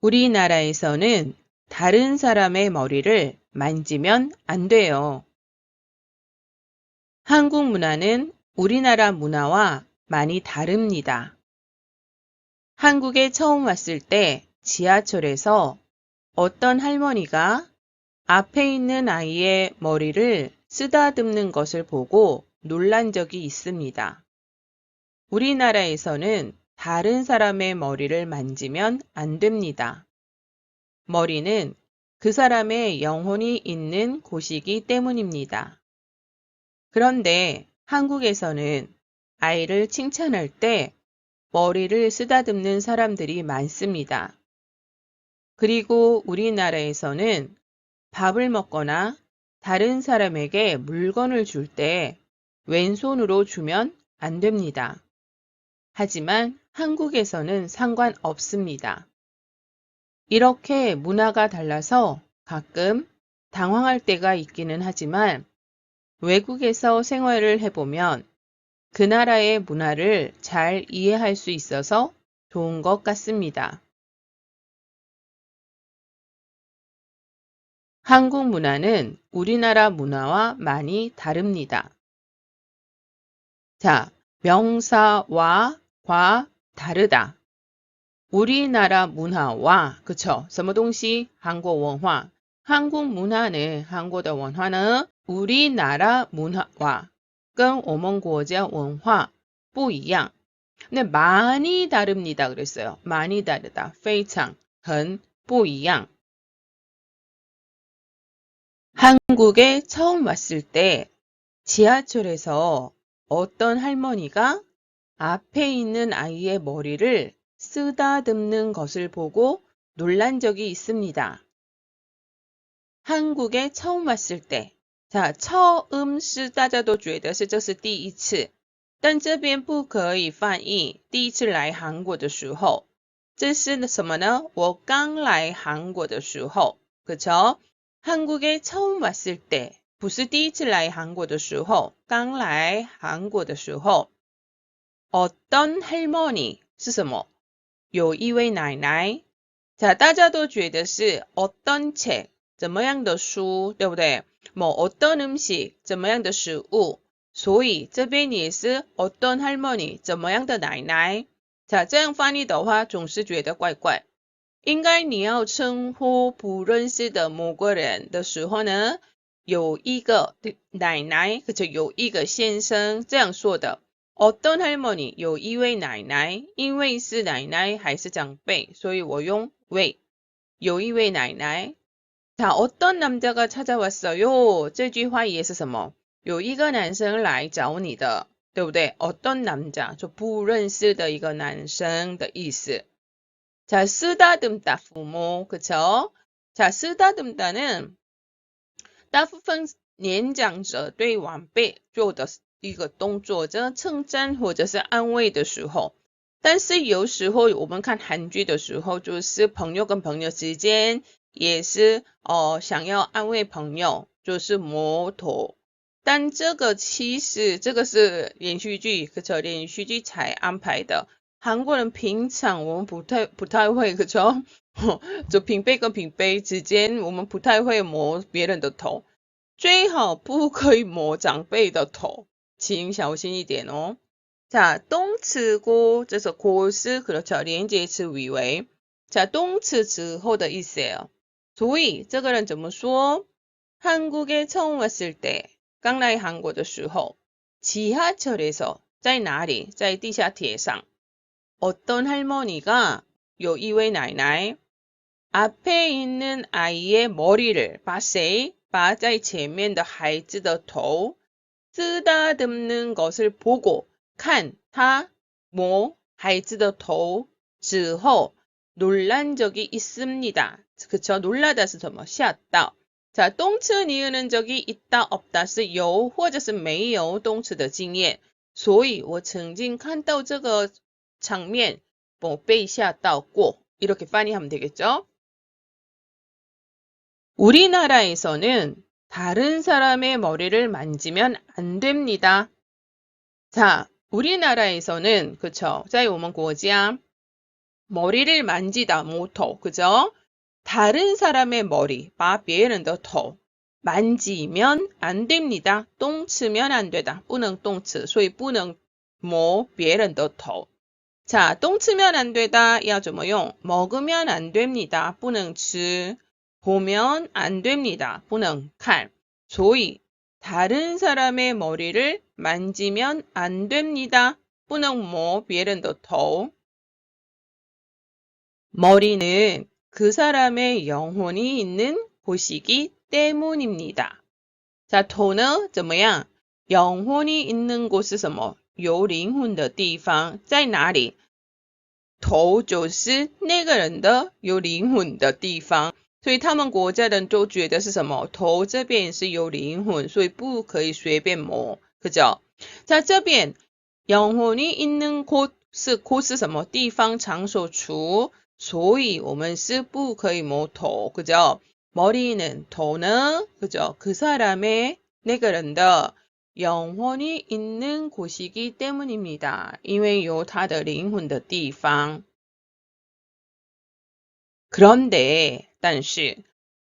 우리나라에서는 다른 사람의 머리를 만지면 안 돼요. 한국 문화는 우리나라 문화와 많이 다릅니다. 한국에 처음 왔을 때 지하철에서 어떤 할머니가 앞에 있는 아이의 머리를 쓰다듬는 것을 보고 놀란 적이 있습니다. 우리나라에서는 다른 사람의 머리를 만지면 안 됩니다. 머리는 그 사람의 영혼이 있는 곳이기 때문입니다. 그런데 한국에서는 아이를 칭찬할 때 머리를 쓰다듬는 사람들이 많습니다. 그리고 우리나라에서는 밥을 먹거나 다른 사람에게 물건을 줄 때 왼손으로 주면 안 됩니다. 하지만 한국에서는 상관없습니다. 이렇게 문화가 달라서 가끔 당황할 때가 있기는 하지만 외국에서 생활을 해보면 그 나라의 문화를 잘 이해할 수 있어서 좋은 것 같습니다. 한국 문화는 우리나라 문화와 많이 다릅니다. 자, 명사와 과 다르다. 우리나라 문화와 그쵸? 什么东西? 한국文化. 한국 문화는 한국의 문화는 우리나라 문화와 跟我们国家文化不一样. 근데 많이 다릅니다. 그랬어요. 많이 다르다. 非常很不一样. 한국에 처음 왔을 때 지하철에서 어떤 할머니가 앞에 있는 아이의 머리를 쓰다듬는 것을 보고 놀란 적이 있습니다. 한국에 처음 왔을 때, 자, 처음是大家都觉得是这是第一次，但这边不可以翻译第一次来韩国的时候，这是什么呢？我刚来韩国的时候，그쵸？ 한국에 처음 왔을 때，不是第一次来韩国的时候，刚来韩国的时候，어떤 할머니是什么？有一位奶奶。자， 大家都觉得是어떤 책，怎么样的书，对不对？뭐 어떤 음식，怎么样的食物。所以这边也是어떤 할머니，怎么样的奶奶。자， 这样翻译的话，总是觉得怪怪。应该你要称呼不认识的某个人的时候呢，有一个奶奶或者有一个先生这样说的。어떤 할머니，有一位奶奶，因为是奶奶还是长辈，所以我用왜。有一位奶奶。자， 어떤 남자가 찾아왔어요？这句话也是什么？有一个男生来找你的，对不对？어떤 남자，就不认识的一个男生的意思。자， 쓰다듬다 부모， 그쵸？ 자， 쓰다듬다는大部分年长者对晚辈做的一个动作，这称赞或者是安慰的时候。但是有时候我们看韩剧的时候，就是朋友跟朋友之间也是想要安慰朋友，就是摸头。但这个其实这个是连续剧，可连续剧才安排的。韩国人平常我们不太会，그쵸？就平辈跟平辈之间，我们不太会摸别人的头，最好不可以摸长辈的头，请小心一点哦。자， 动词고， 这是고스， 그렇죠， 连接词尾为。자， 动词之后的意思예요。所以这个人怎么说？한국에 처음 왔을 때， 刚来韩国的时候， 지하철에서， 在哪里？在地下铁上。어떤 할머니가， 有一位奶奶， 앞에 있는 아이의 머리를， 把谁？把在前面的孩子的头쓰다듬는 것을 보고， 看他摸孩子的头之后놀란 적이 있습니다. 그쵸? 놀라다是什么？吓到。자， 动词니은은 적이 있다 없다是有或者是没有动词的经验。所以我曾经看到这个场面，我被吓到过。이렇게翻译하면 되겠죠? 우리나라에서는 다른 사람의 머리를 만지면 안 됩니다. 자, 우리나라에서는 그쵸? 在我们国家 머리를 만지다, 모토, 그죠? 다른 사람의 머리, 바别人的头 만지면 안 됩니다. 똥 치면 안 되다. 不能动词，所以不能摸别人的头. 자, 똥 치면 안 되다. 야, 怎么用? 먹으면 안 됩니다. 不能吃. 보면 안 됩니다. 不能看. 所以 다른 사람의 머리를 만지면 안 됩니다. 不能摸别人的头. 머리는 그 사람의 영혼이 있는 곳이기 때문입니다. 자, 头呢, 怎么样? 영혼이 있는 곳은 什么?有灵魂的地方在哪里?头就是那个人的有灵魂的地方。所以他们国家人都觉得是什么?头这边是有灵魂,所以不可以随便摸. 그죠? 자, 这边 영혼이 있는 곳是什么?地方场所处所以我们是不可以摸头, 그죠? 머리는 头呢, 그죠? 그 사람의 那个人的 영혼이 있는 곳이기 때문입니다. 因为有他的灵魂的地方. 그런데, 但是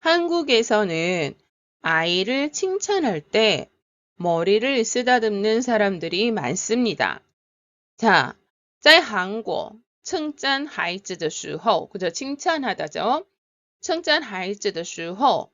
한국에서는 아이를 칭찬할 때 머리를 쓰다듬는 사람들이 많습니다. 자, 在韩国称赞孩子的时候, 그죠? 칭찬하다죠? 称赞孩子的时候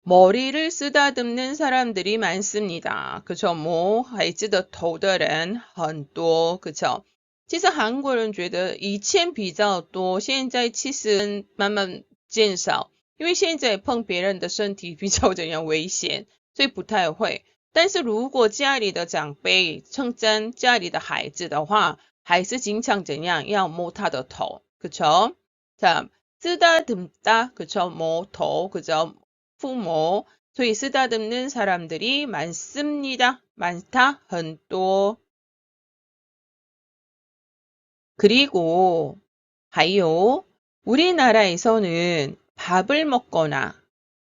머리를 쓰다듬는 사람들이 많습니다. 그쵸? 摸孩子的头的人很多, 그쵸? 其实韩国人觉得以前比较多，现在其实慢慢减少，因为现在碰别人的身体比较怎样危险，所以不太会。但是如果家里的长辈称赞家里的孩子的话，还是经常怎样要摸他的头, 그쵸? 자, 쓰다듬다, 그쵸? 摸头, 그쵸? 부모, 所以 쓰다듬는 사람들이 많습니다. 많다, 很多. 그리고 还有 우리나라에서는 밥을 먹거나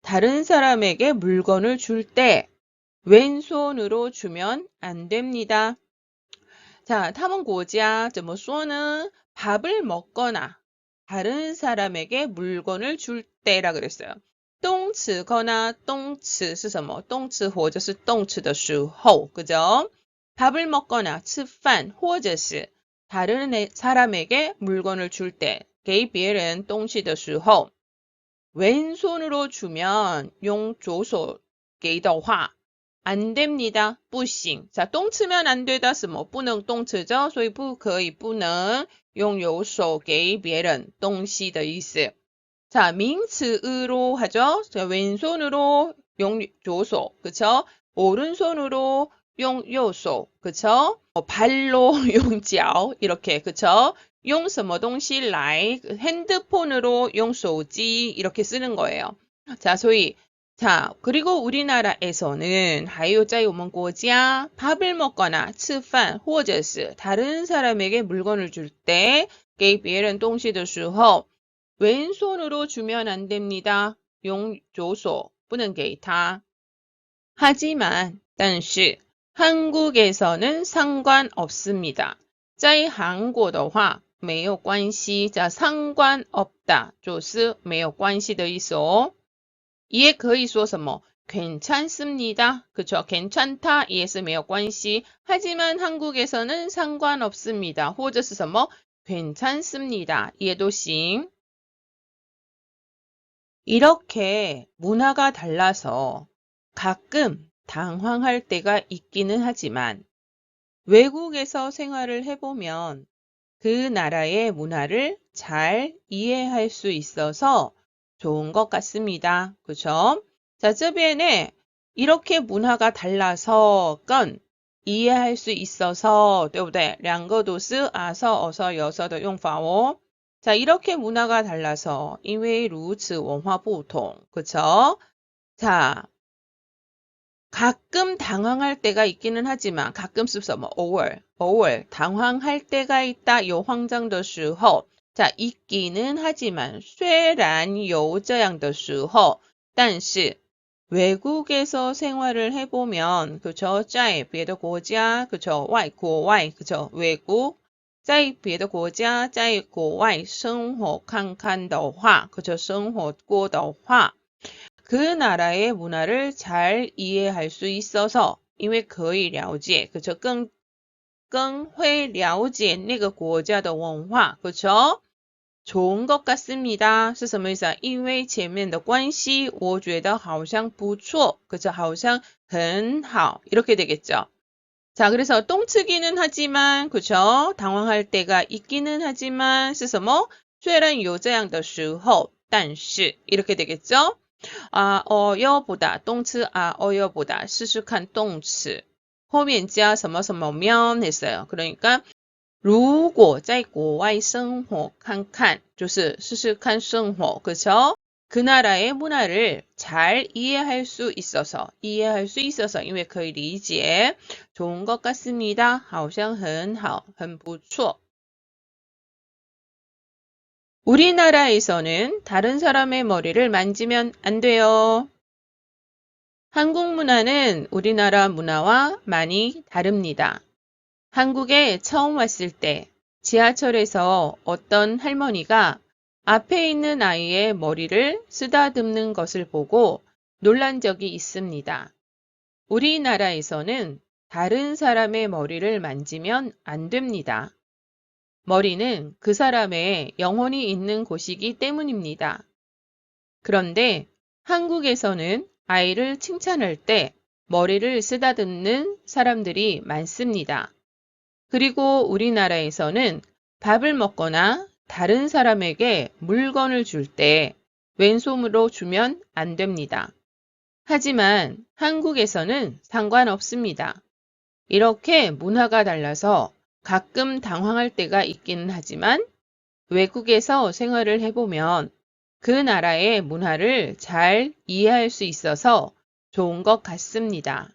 다른 사람에게 물건을 줄 때 왼손으로 주면 안 됩니다. 자, 他们国家怎么说呢? 밥을 먹거나 다른 사람에게 물건을 줄 때라 그랬어요. 动词거나 动词是什么?动词或者是动词的时候, 그죠? 밥을 먹거나 吃饭或者是 다른 사람에게 물건을 줄 때, 给别人东西的时候 왼손으로 주면 用左手给的话 안 됩니다. 不行. 자, 动词면 안 되다 什么?不能动词죠? 所以不可以不能用右手给别人东西的意思. 자,名词으로 하죠. 자, 왼손으로 용 조소, 그쵸? 오른손으로 용 요소, 그쵸? 발로 용脚, 이렇게, 그쵸? 용 什么东西来 핸드폰으로 용 手机 이렇게 쓰는 거예요. 자, 소위 자, 그리고 우리나라에서는 还有在我们国家 밥을 먹거나 吃饭或者是 다른 사람에게 물건을 줄 때 给别人东西的时候 왼손으로 주면 안 됩니다. 用左手不能给他. 하지만 但是 한국에서는 상관없습니다. 在韩国的话没有关系. 자, 상관없다 就是没有关系的意思哦.也可以说什么 괜찮습니다. 그쵸? 괜찮다 也是没有关系. 하지만 한국에서는 상관없습니다. 或者是什么 괜찮습니다. 也都行. 이렇게 문화가 달라서 가끔 당황할 때가 있기는 하지만 외국에서 생활을 해보면 그 나라의 문화를 잘 이해할 수 있어서 좋은 것 같습니다. 그쵸? 자, 这边呢 이렇게 문화가 달라서 건 이해할 수 있어서 对不对?两个都是 아서, 어서, 여서的用法哦. 자, 이렇게 문화가 달라서 因为如此文化不同. 그쵸? 자, 가끔 당황할 때가 있기는 하지만 가끔 쓰서 뭐 偶尔 당황할 때가 있다. 有慌张的时候. 자, 있기는 하지만 虽然有这样的时候但是 외국에서 생활을 해보면 그쵸? 在别的国家 그쵸? 国外 그쵸? 외국 在别的国家，在国外生活看看的话，그저生活过的话，그 나라의 문화를 잘 이해할 수 있어서， 因为可以了解，그저更会了解那个国家的文化，그죠？ 좋은 것 같습니다. 是什么意思啊？因为前面的关系，我觉得好像不错，그죠？好像很好，이렇게 되겠죠. 자, 그래서 똥치기는 하지만, 그쵸? 당황할 때가 있기는 하지만, 是什么?虽然有这样的时候,但是, 이렇게 되겠죠? 아, 어여보다, 动词, 아, 어여보다, 试试看动词. 后面加什么什么면 했어요. 그러니까, 如果在国外生活看看,就是试试看生活, 그쵸? 그 나라의 문화를 잘 이해할 수 있어서, 이해할 수 있어서, 因为可以理解, 좋은 것 같습니다. 好像很好,很不错. 우리나라에서는 다른 사람의 머리를 만지면 안 돼요. 한국 문화는 우리나라 문화와 많이 다릅니다. 한국에 처음 왔을 때 지하철에서 어떤 할머니가 앞에 있는 아이의 머리를 쓰다듬는 것을 보고 놀란 적이 있습니다. 우리나라에서는 다른 사람의 머리를 만지면 안 됩니다. 머리는 그 사람의 영혼이 있는 곳이기 때문입니다. 그런데 한국에서는 아이를 칭찬할 때 머리를 쓰다듬는 사람들이 많습니다. 그리고 우리나라에서는 밥을 먹거나 다른 사람에게 물건을 줄 때 왼손으로 주면 안 됩니다. 하지만 한국에서는 상관없습니다. 이렇게 문화가 달라서 가끔 당황할 때가 있기는 하지만 외국에서 생활을 해보면 그 나라의 문화를 잘 이해할 수 있어서 좋은 것 같습니다.